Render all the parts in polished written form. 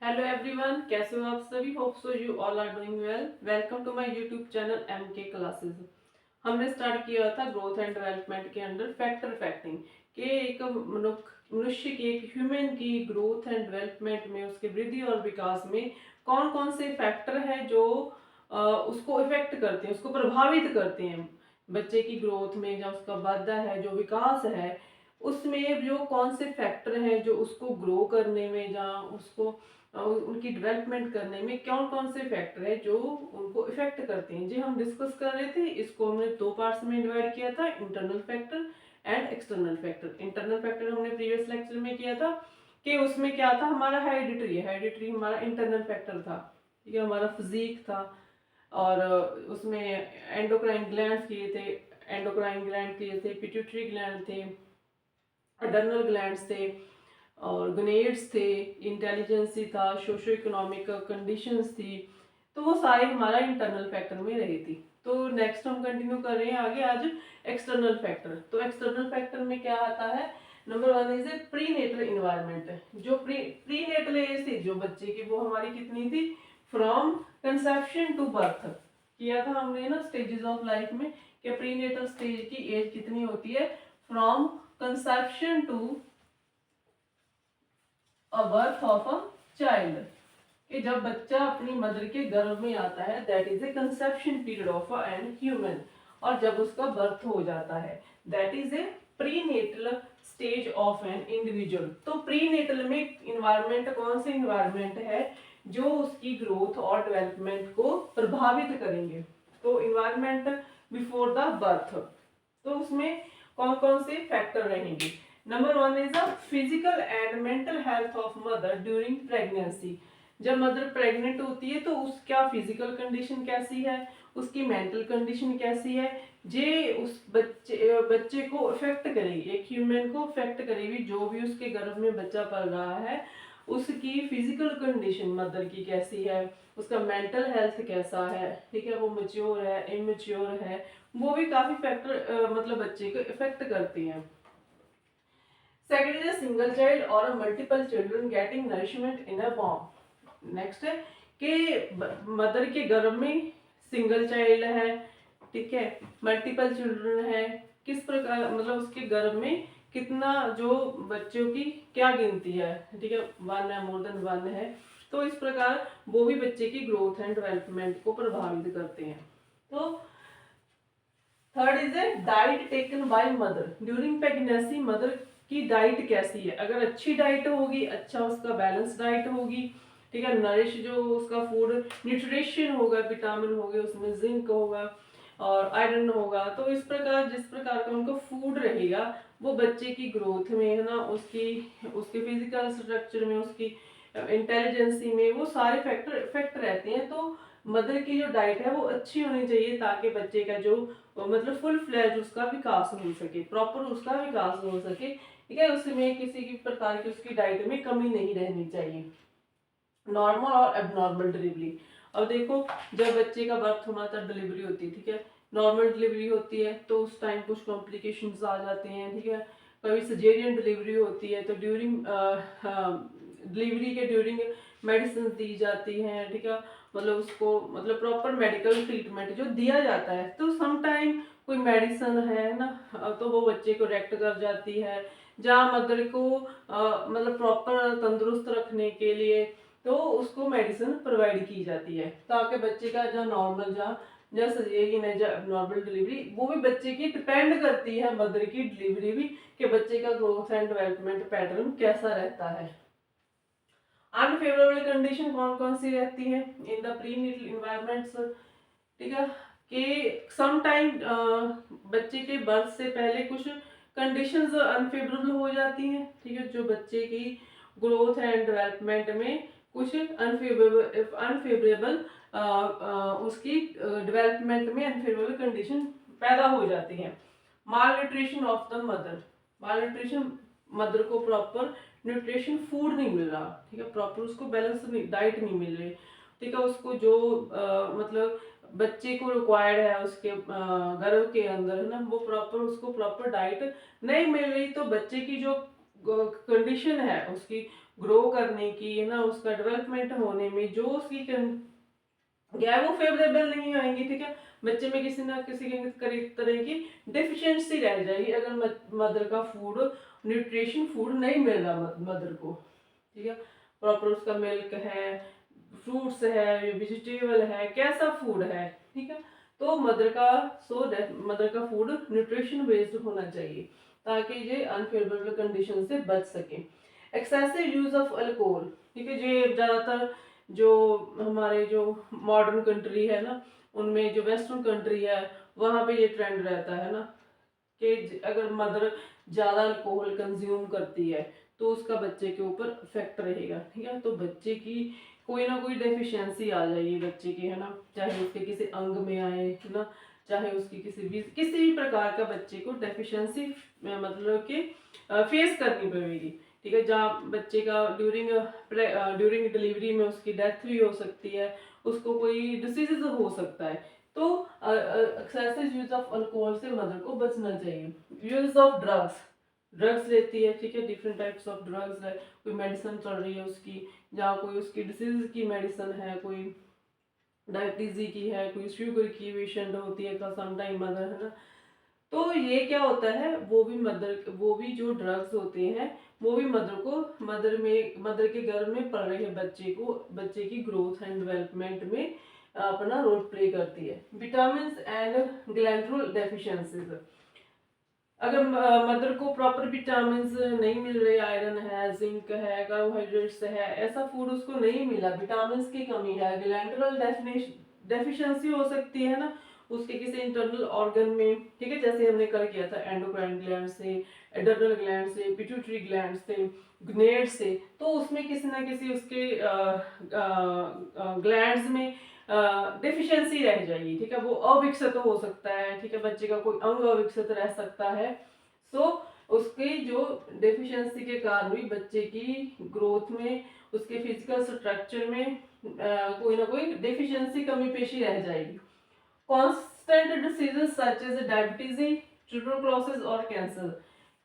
Hello everyone, कैसे हो आप सभी। Hope so you all are doing well. Welcome to my YouTube channel MK classes. हमने start किया था ग्रोथ एंड डेवलपमेंट के अंडर फैक्टर फैक्टिंग के एक मनुष्य की, एक ह्यूमन की ग्रोथ एंड डेवलपमेंट में, उसके वृद्धि और विकास में कौन कौन से फैक्टर हैं जो उसको इफेक्ट करते हैं, उसको प्रभावित करते हैं। बच्चे की ग्रोथ में, जब उसका वाधा है, जो विकास है, उसमें जो कौन से फैक्टर हैं जो उसको ग्रो करने में, जहाँ उसको उनकी डेवलपमेंट करने में कौन कौन से फैक्टर है जो उनको इफेक्ट करते हैं, जी हम डिस्कस कर रहे थे। इसको हमने दो पार्ट्स में डिवाइड किया था, internal factor and external factor. Internal factor हमने प्रीवियस लेक्चर में किया था कि उसमें क्या था, हमारा हेरिडिटरी हमारा इंटरनल फैक्टर था, ठीक है, हमारा फिजिक था। और उसमें एंडोक्राइन ग्लैंड किए थे, पिट्यूटरी ग्लैंड थे, अडर्नल ग्लैंड्स थे, और ग्रेड्स थे, इंटेलिजेंसी था, सोशो इकोनॉमिक कंडीशंस थी। तो वो सारे हमारा इंटरनल फैक्टर में रही थी। तो नेक्स्ट हम कंटिन्यू कर रहे हैं आगे आज एक्सटर्नल फैक्टर। तो एक्सटर्नल फैक्टर में क्या आता है, number one is a prenatal environment. जो प्री नेटल एज थी जो बच्चे की, वो हमारी कितनी थी, फ्रॉम कंसेप्शन टू बर्थ। किया था हमने ना स्टेजेस ऑफ लाइफ में, कि प्री नेटल स्टेज की एज कितनी होती है, from conception to a birth of a child. कि जब बच्चा अपनी मदर के गर्भ में आता है, that is a conception period of an human. और जब उसका बर्थ हो जाता है, that is a prenatal stage of an individual. तो प्रीनेटल में इन्वायरमेंट कौन से इन्वायरमेंट है जो उसकी ग्रोथ और डेवलपमेंट को प्रभावित करेंगे। तो इन्वायरमेंट बिफोर द बर्थ, तो उसमें कौन कौन से फैक्टर रहेंगे। Number one is the physical and mental health of mother during pregnancy. जब मदर प्रेग्नेंट होती है तो उसका फिजिकल कंडीशन कैसी है, उसकी मेंटल कंडीशन कैसी है, जे उस बच्चे को इफेक्ट करेगी, एक ह्यूमन को इफेक्ट करेगी। जो भी उसके गर्भ में बच्चा पल रहा है, उसकी फिजिकल कंडीशन मदर की कैसी है, उसका मेंटल हेल्थ कैसा है, ठीक है, वो मैच्योर है, इमेच्योर है, वो भी काफी फैक्टर मतलब बच्चे को इफेक्ट करती हैं। Second is a single child or a multiple children getting nourishment in a womb। Next है कि मदर के गर्भ में सिंगल चाइल्ड है, ठीक है, मल्टीपल चिल्ड्रन है, किस प्रकार, मतलब उसके गर्भ में कितना, जो बच्चों की क्या गिनती है, ठीक है, वन है, मोर देन वन है। तो इस प्रकार वो भी बच्चे की ग्रोथ एंड डेवलपमेंट को प्रभावित करते हैं। तो third is a diet taken by mother during pregnancy. Mother की डाइट कैसी है, अगर अच्छी डाइट होगी, अच्छा उसका बैलेंस डाइट होगी, ठीक है, नरिश जो उसका फूड न्यूट्रिशन होगा, विटामिन होंगे उसमें, जिंक होगा और आयरन होगा। तो इस प्रकार, जिस प्रकार का उनका फूड रहेगा, वो बच्चे की ग्रोथ में, है ना, उसकी उसके फिजिकल स्ट्रक्चर में, उसकी इंटेलिजेंसी में, वो सारे फैक्टर इफेक्ट रहते हैं। तो मदर की जो डाइट है वो अच्छी होनी चाहिए, ताकि बच्चे का जो मतलब फुल फ्लैज उसका विकास हो सके, प्रॉपर उसका विकास हो सके, ठीक है, उसमें किसी की प्रकार की उसकी डाइट में कमी नहीं रहनी चाहिए। नॉर्मल और एबनॉर्मल डिलीवरी। अब देखो, जब बच्चे का बर्थ होना था, डिलीवरी होती है, ठीक है, नॉर्मल डिलीवरी होती है तो उस टाइम कुछ कॉम्प्लिकेशंस आ जाते हैं, ठीक है। कभी सजेरियन डिलीवरी होती है तो ड्यूरिंग डिलीवरी के ड्यूरिंग मेडिसिन दी जाती हैं, ठीक है, मतलब उसको, मतलब प्रॉपर मेडिकल ट्रीटमेंट जो दिया जाता है। तो सम टाइम कोई मेडिसिन है ना, तो वो बच्चे को रेक्ट कर जाती है, जहाँ मदर को मतलब प्रॉपर तंदुरुस्त रखने के लिए तो उसको मेडिसिन प्रोवाइड की जाती है, ताकि बच्चे का जो नॉर्मल, जहाँ सजेरियन है, जहाँ नॉर्मल डिलीवरी, वो भी बच्चे की डिपेंड करती है, मदर की डिलीवरी भी, कि बच्चे का ग्रोथ एंड डेवलपमेंट पैटर्न कैसा रहता है। अनफेवरेबल कंडीशन कौन कौन सी रहती है इन द प्री नीटल इन्वायरमेंट्स, ठीक है, कि सम टाइम बच्चे के बर्थ से पहले कुछ कंडीशंस अनफेवरेबल हो जाती हैं, ठीक है, जो बच्चे की ग्रोथ एंड डेवलपमेंट में कुछ अनफेवरेबल उसकी डेवलपमेंट में अनफेवरेबल कंडीशन पैदा हो जाती हैं। Malnutrition of the mother. Malnutrition, mother को प्रॉपर न्यूट्रिशन फूड नहीं मिल रहा, ठीक है, प्रॉपर उसको बैलेंस डाइट नहीं मिल रही, ठीक है, उसको जो मतलब बच्चे को रिक्वायर्ड है उसके गर्भ के अंदर, है ना, वो प्रॉपर, उसको प्रॉपर डाइट नहीं मिल रही, तो बच्चे की जो कंडीशन है उसकी, ग्रो करने की, है ना, उसका डेवलपमेंट होने में जो उसकी क्या है वो फेवरेबल नहीं आएंगी, ठीक है। बच्चे में किसी ना किसी तरह की डेफिशिएंसी रह जाएगी अगर मदर का फूड, न्यूट्रिशन फूड नहीं मिल रहा मदर को, ठीक है। प्रॉपर उसका मिल्क है, फ्रूट्स है, वेजिटेबल है, कैसा फूड है, ठीक है। तो मदर का फूड न्यूट्रिशन बेस्ड होना चाहिए ताकि ये अनफेवरेबल कंडीशन से बच सके। एक्सेसिव यूज ऑफ अल्कोहल, ठीक है, ये ज्यादातर जो हमारे जो मॉडर्न कंट्री है ना, उनमें जो वेस्टर्न कंट्री है वहाँ पे ये ट्रेंड रहता है ना कि अगर मदर ज़्यादा अल्कोहल कंज्यूम करती है तो उसका बच्चे के ऊपर इफेक्ट रहेगा, ठीक है। तो बच्चे की कोई ना कोई डेफिशिएंसी आ जाएगी बच्चे की, है ना, चाहे उसके किसी अंग में आए, है ना, चाहे उसकी किसी भी प्रकार का बच्चे को डेफिशिएंसी मतलब कि फेस करनी पड़ेगी, ठीक है। जहाँ बच्चे का ड्यूरिंग डिलीवरी में उसकी डेथ भी हो सकती है, उसको कोई डिसीज हो सकता है। तो एक्सेसिव यूज ऑफ अल्कोहल से मदर को बचना चाहिए। यूज ऑफ ड्रग्स लेती है, ठीक है, डिफरेंट टाइप्स ऑफ ड्रग्स है, कोई मेडिसिन चल रही है उसकी, या कोई उसकी डिसीज की मेडिसिन है, कोई डायबिटीज की है, कोई शुगर की पेशेंट होती है तो समटाइम मदर, है ना। तो ये क्या होता है, वो भी जो ड्रग्स होते हैं वो भी मदर के गर्भ में पल रहे बच्चे की ग्रोथ एंड डेवलपमेंट में अपना रोल प्ले करती है। विटामिन एंड ग्लैंडुलर डेफिशिएंसीज, अगर मदर को प्रॉपर विटामिन नहीं मिल रहे, आयरन है, जिंक है, कार्बोहाइड्रेट्स है, ऐसा फूड उसको नहीं मिला, विटामिन की कमी है, ग्लैंडुलर डेफिशिएंसी हो सकती है ना उसके किसी इंटरनल ऑर्गन में, ठीक है, जैसे हमने कल किया था एंडोक्राइन ग्लैंड से, एड्रिनल ग्लैंड से, पिट्यूटरी ग्लैंड से, ग्नेड से, तो उसमें किसी ना किसी उसके ग्लैंड्स में डिफिशियंसी रह जाएगी, ठीक है, वो अविकसित हो सकता है, ठीक है, बच्चे का कोई अंग अविकसित रह सकता है। सो उसकी जो डेफिशिएंसी के कारण भी बच्चे की ग्रोथ में, उसके फिजिकल स्ट्रक्चर में कोई ना कोई डेफिशिएंसी कमी पेशी रह जाएगी। Constant diseases such as diabetes, tuberculosis और कैंसर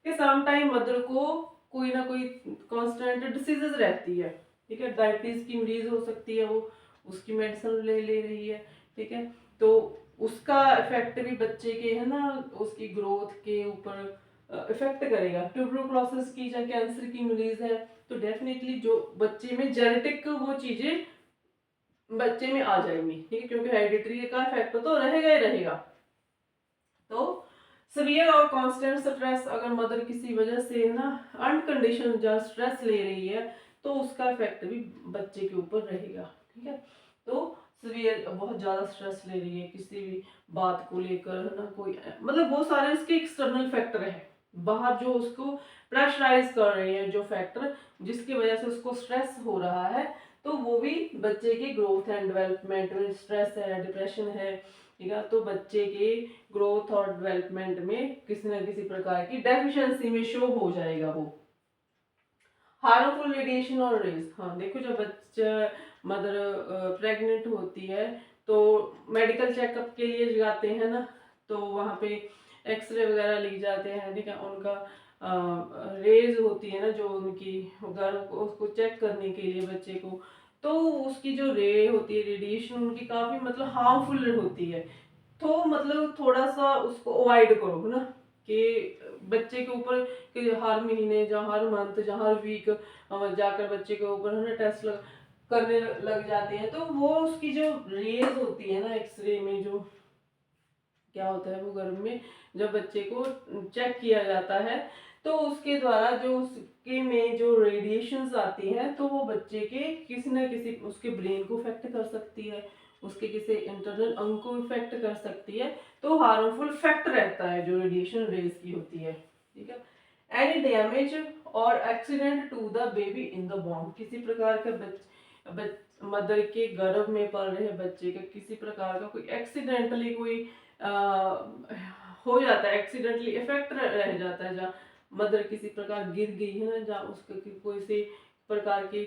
के सम टाइम मदर को कोई ना कोई कॉन्स्टेंट डिसीजेस रहती है, ठीक है, डायबिटीज की मरीज हो सकती है, वो उसकी मेडिसिन ले रही है, ठीक है, तो उसका इफेक्ट भी बच्चे के, है ना, उसकी ग्रोथ के ऊपर इफेक्ट करेगा। ट्यूबरकुलोसिस की या कैंसर की मरीज है तो डेफिनेटली जो बच्चे में जेनेटिक वो चीजें बच्चे में आ जाएंगी, ठीक है, क्योंकि हेरिडिटरी का इफेक्ट तो रहेगा ही रहेगा। तो सीवियर और कांस्टेंट स्ट्रेस, अगर मदर किसी वजह से ना अनकंडीशन जो स्ट्रेस ले रही है तो उसका इफेक्ट भी बच्चे के ऊपर रहेगा, ठीक है। तो सीवियर बहुत ज्यादा स्ट्रेस ले रही है किसी भी बात को लेकर, है ना, कोई मतलब बहुत सारे इसके एक्सटर्नल फैक्टर है बाहर जो उसको प्रेशराइज कर रहे हैं, जो फैक्टर जिसकी वजह से उसको स्ट्रेस हो रहा है, तो वो भी बच्चे की ग्रोथ एंड डेवलपमेंट में, स्ट्रेस है, डिप्रेशन है, ठीक है, तो बच्चे के ग्रोथ और डेवलपमेंट में किसी न किसी प्रकार की डेफिशिएंसी में शो हो जाएगा वो। हार्मफुल रेडिएशन और रेज, हाँ देखो जब बच्चा मदर प्रेग्नेंट होती है तो मेडिकल चेकअप के लिए जाते हैं ना, तो वहाँ पे एक्सरे वगैरह लिए जाते हैं, ठीक है, उनका रेज होती है ना जो उनकी गर्भ को उसको चेक करने के लिए बच्चे को, तो उसकी जो रे होती है रेडिएशन उनकी काफ़ी मतलब हार्मफुल होती है। तो मतलब थोड़ा सा उसको अवॉइड करो, है ना, कि बच्चे के ऊपर कि हर महीने या हर मंथ या हर वीक जाकर बच्चे के ऊपर, है ना, टेस्ट करने लग जाते हैं, तो वो उसकी जो रेज होती है ना एक्सरे में, जो क्या होता है वो गर्भ में जब बच्चे को चेक किया जाता है तो उसके द्वारा जो उसके में जो रेडिएशंस आती हैं तो वो बच्चे के किसी न किसी उसके ब्रेन को इफेक्ट कर सकती है, उसके किसी इंटरनल अंग को इफेक्ट कर सकती है, तो हार्मफुल इफेक्ट रहता है जो रेडिएशन रेज की होती है, ठीक है। एनी डैमेज और accident to the baby in the born, किसी प्रकार का मदर के गर्भ में पल रहे बच्चे का किसी प्रकार का कोई एक्सीडेंटली कोई हो जाता है, एक्सीडेंटली इफेक्ट रह जाता है, जहाँ मदर किसी प्रकार गिर गई है ना, जहाँ उसको कोई सी प्रकार की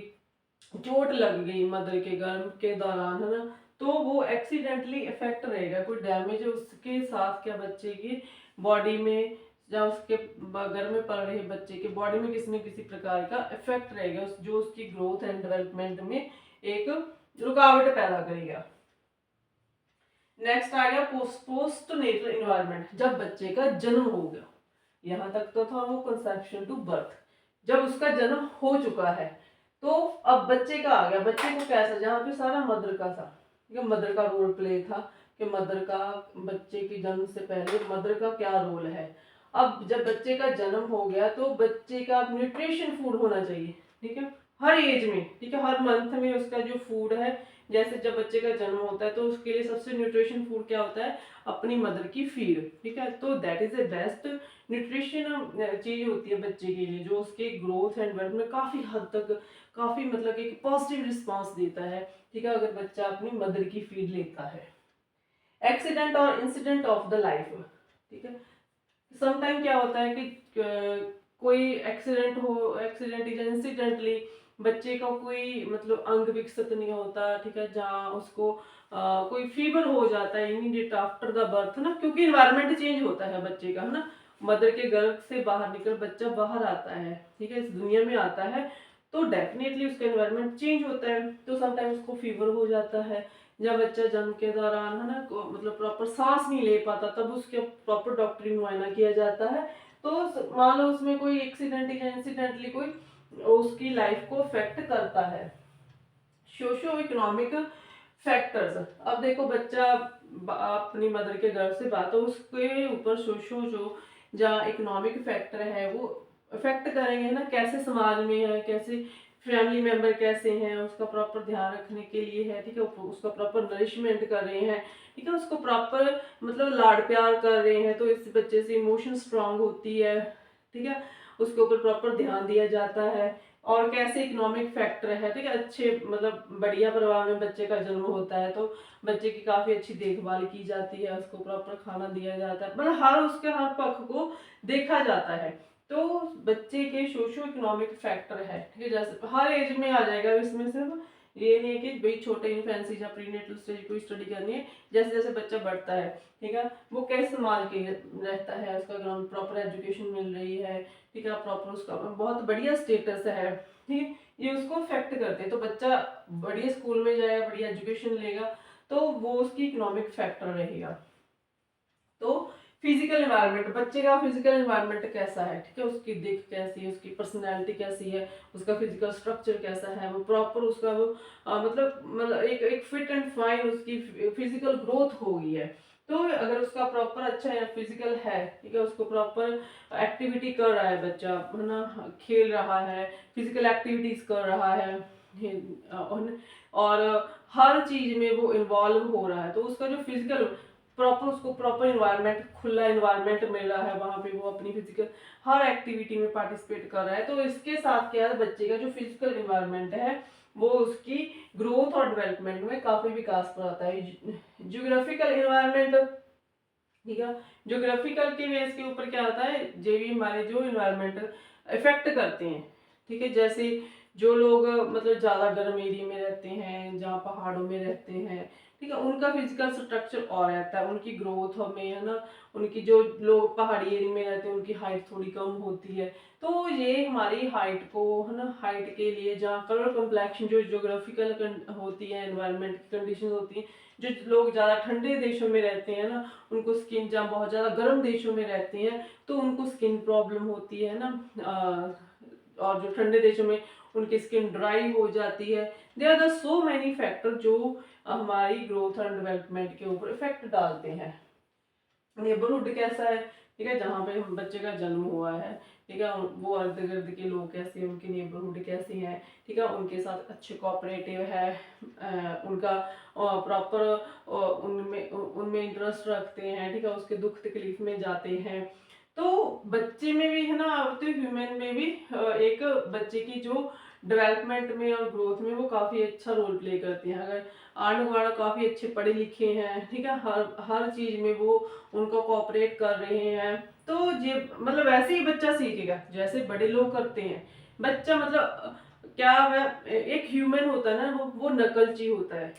चोट लग गई मदर के गर्भ के दौरान, है ना, तो वो एक्सीडेंटली इफेक्ट रहेगा, कोई डैमेज उसके साथ क्या बच्चे की बॉडी में या उसके घर में पल रहे बच्चे के बॉडी में किसी न किसी प्रकार का इफेक्ट रहेगा जो उसकी ग्रोथ एंड डेवलपमेंट में एक रुकावट पैदा करेगा। नेक्स्ट आ गया पोस्ट नेटल इन्वायरमेंट, जब बच्चे का जन्म हो गया। यहाँ तक तो था वो कंसेप्शन टू बर्थ, जब उसका जन्म हो चुका है तो अब बच्चे का आ गया। बच्चे को कैसा, जहाँ पे सारा मदर का था, मदर का रोल प्ले था कि मदर का बच्चे के जन्म से पहले मदर का क्या रोल है। अब जब बच्चे का जन्म हो गया तो बच्चे का न्यूट्रिशन फूड होना चाहिए, ठीक है, हर एज में, ठीक है, हर मंथ में उसका जो फूड है, जैसे जब बच्चे का जन्म होता है तो उसके लिए सबसे न्यूट्रिशन फूड क्या होता है, अपनी मदर की फीड, ठीक है। तो that is a best nutrition चीज होती है बच्चे के लिए, जो उसके ग्रोथ एंड डेवलपमेंट में काफी हद तक काफी मतलब एक पॉजिटिव रिस्पॉन्स देता है, ठीक है, अगर बच्चा अपनी मदर की फीड लेता है। एक्सीडेंट और इंसिडेंट ऑफ द लाइफ, ठीक है, समटाइम क्या होता है कि कोई एक्सीडेंट या इंसिडेंटली बच्चे का कोई मतलब अंग विकसित नहीं होता, ठीक है, जहाँ उसको कोई फीवर हो जाता है इमीडिएट आफ्टर द बर्थ ना, क्योंकि इन्वायरमेंट चेंज होता है बच्चे का, है ना, मदर के गर्भ से बाहर निकल बच्चा बाहर आता है, ठीक है, इस दुनिया में आता है, तो डेफिनेटली उसका इन्वायरमेंट चेंज होता है, तो समटाइम्स उसको फीवर हो जाता है। जब बच्चा जन्म के दौरान, है ना, मतलब प्रॉपर सांस नहीं ले पाता, तब उसके प्रॉपर डॉक्टरी मुआयना किया जाता है। तो मान लो उसमें कोई एक्सीडेंट या इंसिडेंटली कोई उसकी लाइफ को अफेक्ट करता है। सोशो इकोनॉमिक फैक्टर्स, अब देखो बच्चा अपनी मदर के घर से बात, तो उसके ऊपर सोशो जो जहाँ इकोनॉमिक फैक्टर है वो अफेक्ट करेंगे ना, कैसे समाज में है, कैसे फैमिली मेंबर कैसे हैं, उसका प्रॉपर ध्यान रखने के लिए है, ठीक है, उसका प्रॉपर नरिशमेंट कर रहे हैं, ठीक है, उसको प्रॉपर मतलब लाड प्यार कर रहे हैं, तो इस बच्चे से इमोशन स्ट्रांग होती है, ठीक है, उसके ऊपर प्रॉपर ध्यान दिया जाता है। और कैसे इकोनॉमिक फैक्टर है, ठीक है, अच्छे मतलब बढ़िया परिवार में बच्चे का जन्म होता है तो बच्चे की काफी अच्छी देखभाल की जाती है, उसको प्रॉपर खाना दिया जाता है, मतलब हर पक्ष को देखा जाता है। तो बच्चे के सोशो इकोनॉमिक फैक्टर है, ठीक है, जैसे हर एज में आ जाएगा इसमें, सिर्फ ये नहीं है कि भाई छोटे इन्फेंसी या प्रीनेटल स्टेज कोई स्टडी करनी है, जैसे जैसे बच्चा बढ़ता है, ठीक है, वो कैसे समाज के रहता है, उसका ग्राउंड प्रॉपर एजुकेशन मिल रही है, ठीक है, प्रॉपर उसका बहुत बढ़िया स्टेटस है, ठीक है, ये उसको अफेक्ट करते हैं। तो बच्चा बढ़िया स्कूल में जाएगा, बढ़िया एजुकेशन लेगा, तो वो उसकी इकोनॉमिक फैक्टर रहेगा। तो फिजिकल एनवायरनमेंट, बच्चे का फिजिकल एनवायरनमेंट कैसा है, ठीक है, उसकी दिख कैसी है, उसकी पर्सनैलिटी कैसी है, उसका फिजिकल स्ट्रक्चर कैसा है, वो प्रॉपर उसका वो मतलब एक फिट एंड फाइन उसकी फिजिकल ग्रोथ हो गई है। तो अगर उसका प्रॉपर अच्छा है फिजिकल है, ठीक है, उसको प्रॉपर एक्टिविटी कर रहा है बच्चा, है ना, खेल रहा है, फिजिकल एक्टिविटीज कर रहा है, और हर चीज में वो इन्वॉल्व हो रहा है, तो उसका जो फिजिकल प्रॉपर उसको प्रॉपर इन्वायरमेंट, खुला इन्वायरमेंट मिल रहा है, वहां पे वो अपनी फिजिकल हर एक्टिविटी में पार्टिसिपेट कर रहा है। तो इसके साथ क्या है, बच्चे का जो फिजिकल इन्वायरमेंट है वो उसकी ग्रोथ और डेवलपमेंट में काफी विकास कराता है। जियोग्राफिकल इन्वायरमेंट, ठीक है, ज्योग्राफिकल के बेस के ऊपर क्या होता है, जो भी हमारे जो इन्वायरमेंट इफेक्ट करते हैं, ठीक है, जैसे जो लोग मतलब ज्यादा गर्म एरिया में रहते हैं, जहाँ पहाड़ों में रहते हैं, ठीक है, उनका फिजिकल स्ट्रक्चर और रहता है, उनकी ग्रोथ में, है ना, उनकी जो लोग पहाड़ी एरिया में रहते हैं उनकी हाइट थोड़ी कम होती है। तो ये हमारी हाइट को, है ना, हाइट के लिए जहाँ कलर कम्प्लेक्शन जो ज्योग्राफिकल होती है, एनवायरनमेंट की कंडीशन होती है, जो लोग ज़्यादा ठंडे देशों में रहते हैं ना, उनको स्किन, जहाँ बहुत ज़्यादा गर्म देशों में रहते हैं तो उनको स्किन प्रॉब्लम होती है ना, और जो ठंडे देशों में उनकी स्किन ड्राई हो जाती है। There are the so many factor जो हमारी ग्रोथ एंड डेवलपमेंट के ऊपर इफेक्ट डालते हैं। नेबरहुड कैसा है, ठीक है, जहाँ पे बच्चे का जन्म हुआ है, ठीक है, वो अर्द गिर्द के लोग कैसे हैं, उनकी नेबरहुड कैसी है, ठीक है, उनके साथ अच्छे कोऑपरेटिव है, उनका प्रॉपर उनमें उनमें इंटरेस्ट रखते हैं, ठीक है, उसके दुख तकलीफ में जाते हैं। तो बच्चे में भी, है ना, तो ह्यूमन में भी एक बच्चे की जो डेवलपमेंट में और ग्रोथ में वो काफ़ी अच्छा रोल प्ले करती हैं। अगर आंढ गुआंढ काफ़ी अच्छे पढ़े लिखे हैं, ठीक है, हर हर चीज़ में वो उनको कोऑपरेट कर रहे हैं, तो ये मतलब वैसे ही बच्चा सीखेगा जैसे बड़े लोग करते हैं। बच्चा मतलब क्या वह एक ह्यूमन होता है ना, वो नकलची होता है,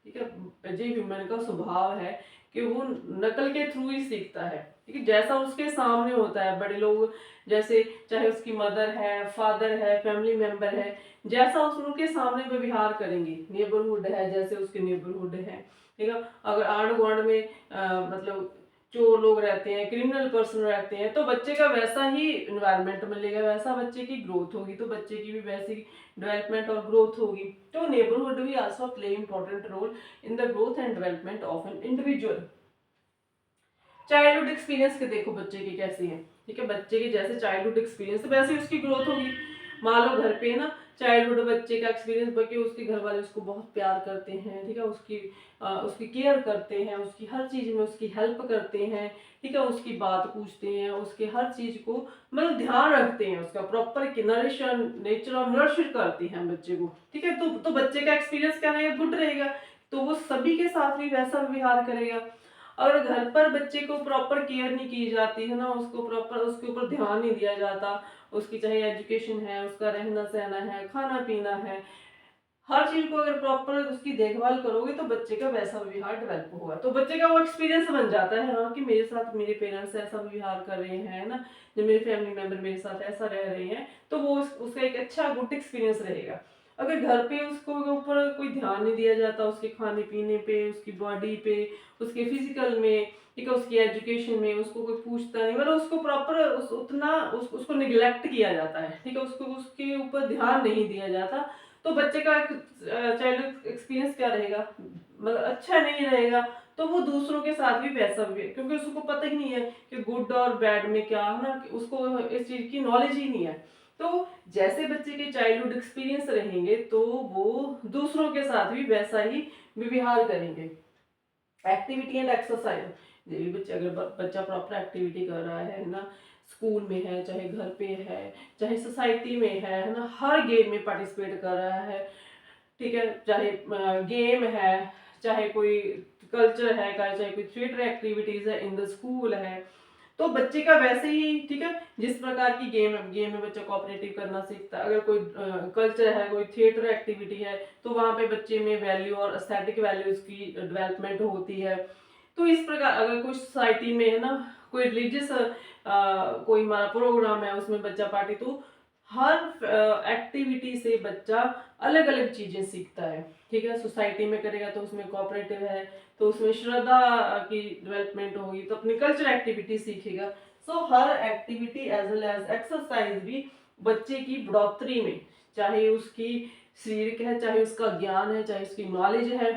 ठीक है, जो ह्यूमन का स्वभाव है कि वो नकल के थ्रू ही सीखता है। ठीक है, जैसा उसके सामने होता है, बड़े लोग जैसे, चाहे उसकी मदर है, फादर है, फैमिली मेंबर है, जैसा उस उनके सामने व्यवहार करेंगे, नेबरहुड है जैसे उसके नेबरहुड है, ठीक है, अगर आंढ गुआंढ में मतलब चोर लोग रहते हैं, क्रिमिनल पर्सन रहते हैं, तो बच्चे का वैसा ही इन्वायरमेंट मिलेगा, वैसा बच्चे की ग्रोथ होगी, तो बच्चे की भी वैसी डेवलपमेंट और ग्रोथ होगी। तो नेबरहुड भी also play important role in the growth and development of an individual. Childhood experience के देखो बच्चे की कैसी है, ठीक है, बच्चे की जैसे चाइल्डहुड एक्सपीरियंस वैसे उसकी ग्रोथ होगी। मान लो घर पे ना चाइल्डहुड बच्चे का एक्सपीरियंस बल्कि उसके घर वाले उसको बहुत प्यार करते हैं, ठीक है, उसकी केयर करते हैं, उसकी हर चीज में उसकी हेल्प करते हैं, ठीक है, उसकी बात पूछते हैं, उसके हर चीज को मतलब ध्यान रखते हैं, उसका प्रॉपर नरिशन नेचर और नर्चर करते हैं बच्चे को, ठीक है, तो बच्चे का एक्सपीरियंस क्या रहेगा, गुड रहेगा, तो वो सभी के साथ भी वैसा व्यवहार करेगा। और घर पर बच्चे को प्रॉपर केयर नहीं की जाती है ना, उसको प्रॉपर उसके ऊपर ध्यान नहीं दिया जाता, उसकी चाहे एजुकेशन है, उसका रहना सहना है, खाना पीना है, हर चीज को अगर प्रॉपर उसकी देखभाल करोगे तो बच्चे का वैसा व्यवहार डेवलप होगा, तो बच्चे का वो एक्सपीरियंस बन जाता है, हाँ कि मेरे साथ मेरे पेरेंट्स ऐसा व्यवहार कर रहे हैं ना, जो मेरे फैमिली मेंबर मेरे साथ ऐसा रह रहे हैं, तो वो उसका एक अच्छा गुड एक्सपीरियंस रहेगा। अगर घर पे उसको ऊपर कोई ध्यान नहीं दिया जाता, उसके खाने पीने पे, उसकी बॉडी पे, उसके फिजिकल में, ठीक है, उसकी एजुकेशन में उसको कोई पूछता नहीं, मतलब उसको प्रॉपर उतना उसको निग्लेक्ट किया जाता है, ठीक है, उसको उसके ऊपर ध्यान नहीं दिया जाता, तो बच्चे का चाइल्ड एक्सपीरियंस क्या रहेगा, मतलब अच्छा नहीं रहेगा, तो वो दूसरों के साथ भी वैसा भी, क्योंकि उसको पता ही नहीं है कि गुड और बैड में क्या है ना, कि उसको इस चीज की नॉलेज ही नहीं है। तो जैसे बच्चे के चाइल्डहुड एक्सपीरियंस रहेंगे तो वो दूसरों के साथ भी वैसा ही व्यवहार करेंगे। एक्टिविटी एंड एक्सरसाइज, ये भी बच्चे अगर बच्चा प्रॉपर एक्टिविटी कर रहा है ना, स्कूल में है, चाहे घर पे है, चाहे सोसाइटी में है ना, हर गेम में पार्टिसिपेट कर रहा है, ठीक है, चाहे गेम है, चाहे कोई कल्चर है, चाहे कोई थिएटर एक्टिविटीज है इन द स्कूल है, तो बच्चे का वैसे ही, ठीक है, जिस प्रकार की गेम में बच्चा कोऑपरेटिव करना सीखता है, अगर कोई कल्चर है, कोई थिएटर एक्टिविटी है, तो वहां पे बच्चे में वैल्यू और एस्थेटिक वैल्यूज की डेवलपमेंट होती है। तो इस प्रकार अगर कोई सोसाइटी में है ना, कोई रिलीजियस कोई हमारा प्रोग्राम है, उसमें बच्चा पार्टी, तो हर एक्टिविटी से बच्चा अलग अलग चीजें सीखता है, ठीक है, सोसाइटी में करेगा तो उसमें कोऑपरेटिव है, तो उसमें श्रद्धा की डेवलपमेंट होगी, तो अपनी कल्चर एक्टिविटी सीखेगा। सो हर activity as well as exercise भी बच्चे की बढ़ोतरी में, चाहे उसकी शारीरिक है, चाहे उसका ज्ञान है, चाहे उसकी नॉलेज है,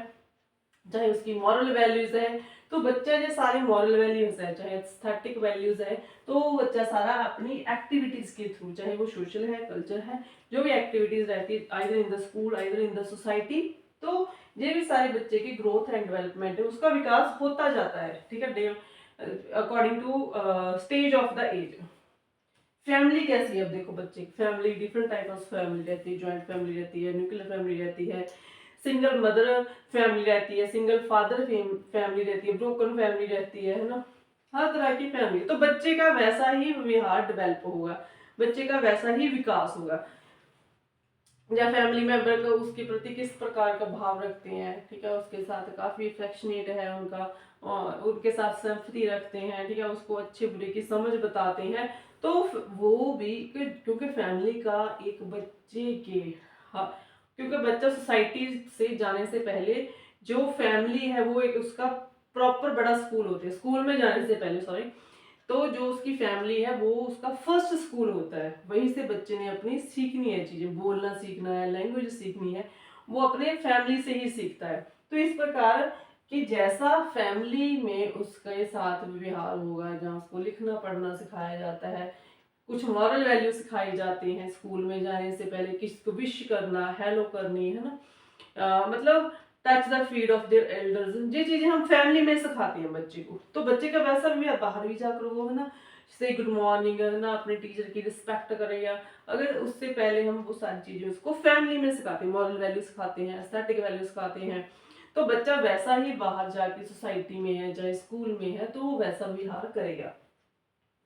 चाहे उसकी मॉरल वैल्यूज है, तो बच्चा जो सारी मॉरल वैल्यूज है, चाहे एस्थेटिक वैल्यूज है, तो बच्चा सारा अपनी एक्टिविटीज के थ्रू, चाहे वो सोशल है, कल्चर है, जो भी एक्टिविटीज रहती है either in the school either in the society, तो ये भी सारे बच्चे की ग्रोथ एंड डेवलपमेंट है, उसका विकास होता जाता है, ठीक है, according to stage of the age. Family कैसी है, अब देखो बच्चे की family different type of family रहती है, ज्वाइंट फैमिली रहती है, न्यूक्लियर फैमिली रहती है, सिंगल मदर फैमिली रहती है, सिंगल फादर फैमिली रहती है, ब्रोकन फैमिली रहती है ना, हर तरह की फैमिली, तो बच्चे का वैसा ही व्यवहार डेवलप होगा, बच्चे का वैसा ही विकास होगा, या फैमिली मेंबर को उसके प्रति किस प्रकार का भाव रखते हैं, ठीक है, उसके साथ काफी अफेक्शनेट है उनका, और उनके साथ सिंपैथी रखते हैं, ठीक है, उसको अच्छे बुरे की समझ बताते हैं, तो वो भी क्योंकि फैमिली का एक बच्चे के, हाँ, क्योंकि बच्चा सोसाइटी से जाने से पहले जो फैमिली है वो एक उसका प्रॉपर बड़ा स्कूल होता है, स्कूल में जाने से पहले, सॉरी, तो जो उसकी फैमिली है वो उसका फर्स्ट स्कूल होता है, वहीं से बच्चे ने अपनी सीखनी है चीजें, बोलना सीखना है, लैंग्वेज सीखनी है, वो अपने फैमिली से ही सीखता है। तो इस प्रकार कि जैसा फैमिली में उसके साथ व्यवहार होगा, जहाँ उसको लिखना पढ़ना सिखाया जाता है, कुछ मॉरल वैल्यू सिखाई जाती हैं, स्कूल में जाने से पहले किसको विश करना, हेलो करनी है ना, मतलब touch the feet of their elders, ये चीजें हम फैमिली में सिखाते हैं बच्चे को, तो बच्चे का वैसा भी बाहर भी जाकर वो है ना, से गुड मॉर्निंग है ना, अपने टीचर की रिस्पेक्ट करेगा, अगर उससे पहले हम वो सारी चीजें उसको फैमिली में सिखाते हैं, मॉरल वैल्यू सिखाते हैं, एस्थेटिक वैल्यू सिखाते हैं, तो बच्चा वैसा ही बाहर जाके सोसाइटी में है, चाहे स्कूल में है, तो वो वैसा व्यवहार करेगा,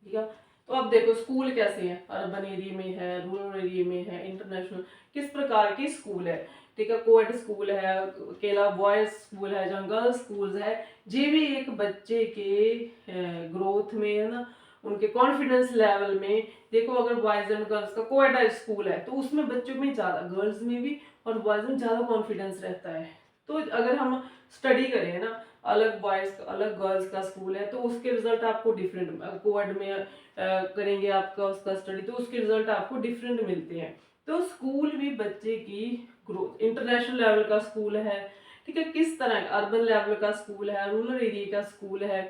ठीक है। तो अब देखो स्कूल कैसे हैं, अर्बन एरिया में है, रूरल एरिया में है, इंटरनेशनल, किस प्रकार की स्कूल है, ठीक है, कोएड स्कूल है, अकेला बॉयज स्कूल है, जहाँ गर्ल्स स्कूल है, ये भी एक बच्चे के ग्रोथ में है ना, उनके कॉन्फिडेंस लेवल में। देखो अगर बॉयज एंड गर्ल्स का कोएड स्कूल है तो उसमें बच्चों में ज़्यादा, गर्ल्स में भी और बॉयज में ज़्यादा कॉन्फिडेंस रहता है। तो अगर हम स्टडी करें ना, अलग बॉयज का अलग गर्ल्स का स्कूल है तो उसके रिजल्ट आपको डिफरेंट, कोएड में करेंगे आपका उसका स्टडी तो उसके रिजल्ट आपको डिफरेंट मिलते हैं। तो स्कूल भी बच्चे की ग्रोथ, इंटरनेशनल लेवल का स्कूल है, ठीक है, किस तरह अर्बन लेवल का स्कूल है, रूरल एरिया का स्कूल है,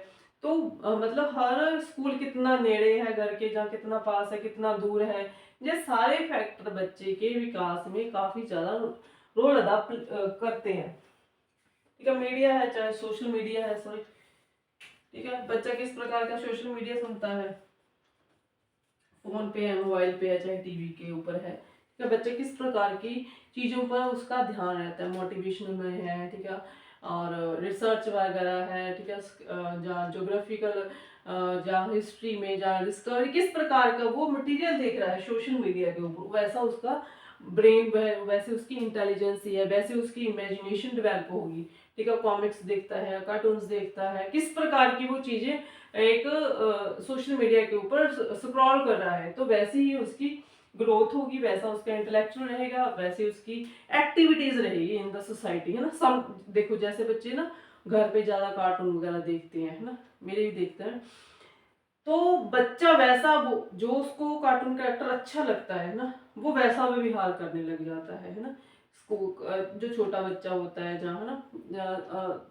तो मतलब हर स्कूल कितना नेड़े है घर के, जहाँ कितना पास है, कितना दूर है, ये सारे फैक्टर बच्चे के विकास में काफी ज्यादा रोल अदा करते हैं। ठीक है, मीडिया है, चाहे सोशल मीडिया है, सॉरी, ठीक है, बच्चा किस प्रकार का सोशल मीडिया सुनता है, फोन पे है, मोबाइल पे है, चाहे टीवी के ऊपर है, ठीक है, बच्चे किस प्रकार की चीज़ों पर उसका ध्यान रहता है, मोटिवेशनल में है, ठीक है, और रिसर्च वगैरह है, ठीक है, जहाँ जोग्राफिकल, जहाँ हिस्ट्री में, जहाँ डिस्कवरी, किस प्रकार का वो मटेरियल देख रहा है सोशल मीडिया के ऊपर, वैसा उसका ब्रेन, वैसे उसकी इंटेलिजेंस है, वैसे उसकी इमेजिनेशन डेवलप होगी, ठीक है, कॉमिक्स देखता है, कार्टून्स देखता है, किस प्रकार की वो चीज़ें एक सोशल मीडिया के ऊपर स्क्रॉल कर रहा है, तो वैसे ही उसकी ग्रोथ होगी, वैसा उसका इंटेलेक्चुअल रहेगा, वैसे उसकी एक्टिविटीज रहेगी इन द सोसाइटी, है ना। सम देखो जैसे बच्चे ना घर पे ज्यादा कार्टून वगैरह देखते हैं, है ना, मेरे भी देखते हैं, तो बच्चा वैसा, वो जो उसको कार्टून कैरेक्टर अच्छा लगता है ना, वो वैसा व्यवहार करने लग जाता है ना। जो छोटा बच्चा होता है, जहाँ है ना,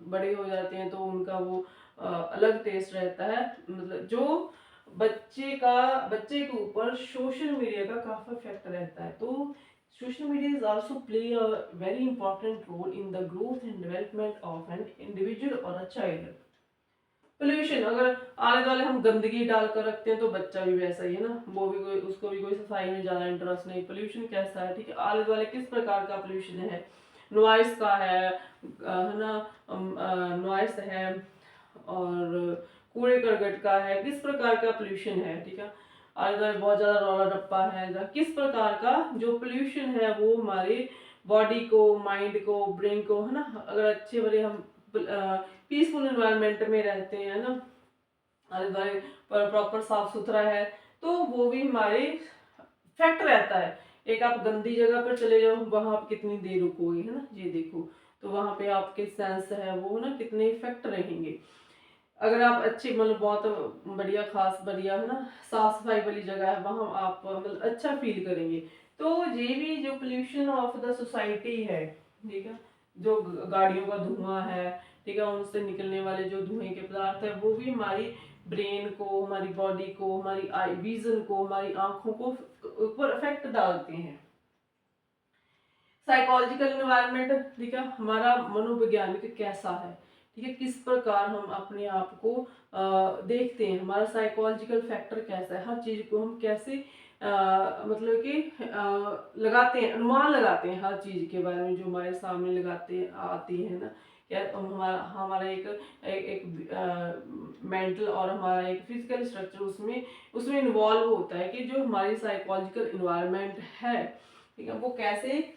बड़े हो जाते हैं तो उनका वो अलग टेस्ट रहता है, मतलब जो बच्चे के ऊपर सोशल मीडिया का काफी इफेक्ट रहता है। तो social media is also play a very important role in the growth and development of an individual और अ चाइल्ड। पोल्यूशन, अगर आले दुआले हम गंदगी डालकर रखते हैं तो बच्चा भी वैसा ही है ना, वो भी कोई, उसको भी कोई सफाई में ज्यादा इंटरेस्ट नहीं। पोल्यूशन कैसा है, ठीक है, आले दुआले किस प्रकार का पोल्यूशन है, नॉइस का है ना, नॉइस है, और कूड़े करकट का है, किस प्रकार का पोल्यूशन है, ठीक है, आले दुआले बहुत ज्यादा रौला रप्पा है, किस प्रकार का जो पोल्यूशन है वो हमारे बॉडी को, माइंड को, ब्रेन को, है ना, अगर अच्छे भले हम पीसफुल इन्वायरमेंट में रहते हैं ना, आले दुआले प्रॉपर साफ सुथरा है, तो वो भी हमारे फैक्ट रहता है। एक आप गंदी जगह पर चले जाओ, वहां आप कितनी देर रुकोगे, है ना, ये देखो, तो वहां पे आपके सेंस है वो ना कितने इफेक्ट रहेंगे। अगर आप अच्छी, मतलब बहुत बढ़िया, खास बढ़िया, है ना, साफ सफाई वाली जगह है, वहां आप मतलब अच्छा फील करेंगे। तो ये भी जो पोल्यूशन ऑफ द सोसाइटी है, ठीक है, जो गाड़ियों का धुआं है, ठीक है, उनसे निकलने वाले जो धुएं के पदार्थ है, वो भी हमारी ब्रेन को, हमारी बॉडी को, हमारी आई विजन को, हमारी आंखों को ऊपर इफेक्ट डालते हैं। साइकोलॉजिकल इन्वायरमेंट, ठीक है, हमारा मनोवैज्ञानिक कैसा है, ठीक है, किस प्रकार हम अपने आप को देखते हैं, हमारा साइकोलॉजिकल फैक्टर कैसा है, हर चीज को हम कैसे मतलब कि लगाते हैं, अनुमान लगाते हैं हर चीज के बारे में जो हमारे सामने लगाते आती है ना। क्या हमारा हमारा एक मेंटल और हमारा एक फिजिकल स्ट्रक्चर उसमें उसमें इन्वॉल्व होता है कि जो हमारी साइकोलॉजिकल इन्वायरमेंट है, ठीक है, वो कैसे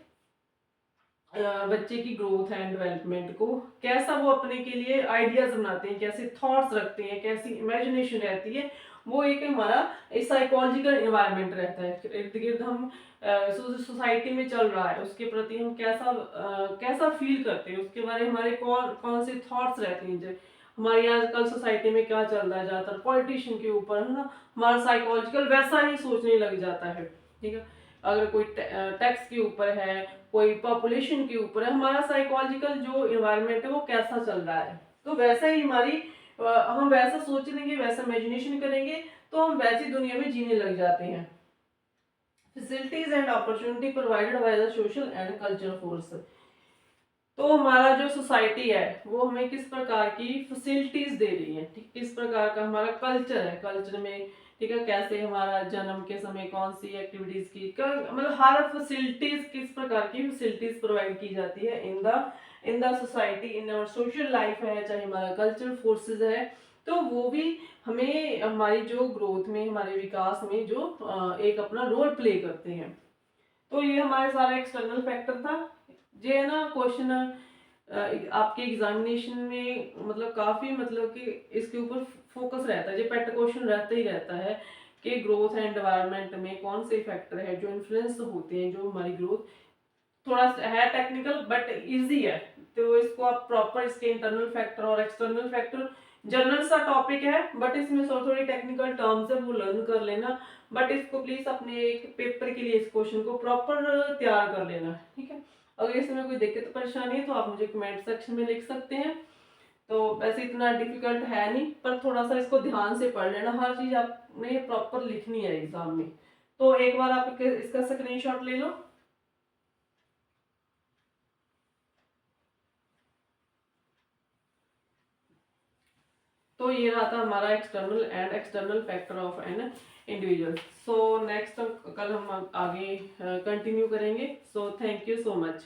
बच्चे की ग्रोथ एंड डेवलपमेंट को, कैसा वो अपने के लिए आइडियाज बनाते हैं, कैसे थॉट्स रखते हैं, कैसी इमेजिनेशन रहती है, वो एक हमारा एक साइकोलॉजिकल इन्वायरमेंट रहता है। इर्द गिर्द हम सोसाइटी में चल रहा है उसके प्रति हम कैसा फील करते हैं, उसके बारे में हमारे कौन कौन से थॉट्स रहते हैं। जो हमारी आजकल सोसाइटी में क्या चल रहा है, ज्यादातर पॉलिटिशियन के ऊपर, है ना, हमारा साइकोलॉजिकल वैसा ही सोचने लग जाता है, ठीक है। अगर कोई टैक्स के ऊपर है, कोई पॉपुलेशन के ऊपर है, हमारा साइकोलॉजिकल जो इन्वायरमेंट है वो कैसा चल रहा है, तो वैसा ही हमारी हम वैसा सोच लेंगे, वैसा इमेजिनेशन करेंगे, तो हम वैसी दुनिया में जीने लग जाते हैं। Facilities and opportunity provided by the social and cultural force, तो हमारा जो सोसाइटी है वो हमें किस प्रकार की फैसिलिटीज दे रही है, ठीक, किस प्रकार का हमारा कल्चर है, कल्चर में, ठीक है, कैसे हमारा जन्म के समय कौन सी एक्टिविटीज की मतलब हर फैसिलिटीज, किस प्रकार की फैसिलिटीज प्रोवाइड की जाती है in the society, in our social life है, चाहे हमारा कल्चरल फोर्सेस है, तो वो भी हमें हमारी जो ग्रोथ में, हमारे विकास में जो एक अपना रोल प्ले करते हैं। तो ये हमारे सारा एक्सटर्नल फैक्टर था। ये है ना क्वेश्चन आपके एग्जामिनेशन में मतलब काफी मतलब कि इसके ऊपर फोकस रहता है, ये पेट क्वेश्चन रहता ही रहता है कि ग्रोथ एंड एनवायरनमेंट में कौन से फैक्टर है जो इन्फ्लुएंस होते हैं जो हमारी ग्रोथ। थोड़ा है टेक्निकल बट इजी है, तो इसको आप प्रॉपर इसके इंटरनल फैक्टर और एक्सटर्नल फैक्टर, जनरल सा टॉपिक है बट इसमें थोड़ी टेक्निकल टर्म्स है वो लर्न कर लेना। बट इसको प्लीज अपने एक पेपर के लिए इस क्वेश्चन को प्रॉपर तैयार कर लेना, ठीक है। अगर इसमें कोई दिक्कत परेशानी है तो आप मुझे कमेंट सेक्शन में लिख सकते हैं। तो वैसे इतना डिफिकल्ट है नहीं, पर थोड़ा सा इसको ध्यान से पढ़ लेना, हर चीज आपने प्रॉपर लिखनी है एग्जाम में। तो एक बार आप इसका स्क्रीनशॉट ले लो। तो ये रहा था हमारा external and external factor of an individual. So next कल हम आगे कंटिन्यू करेंगे। So thank you so much.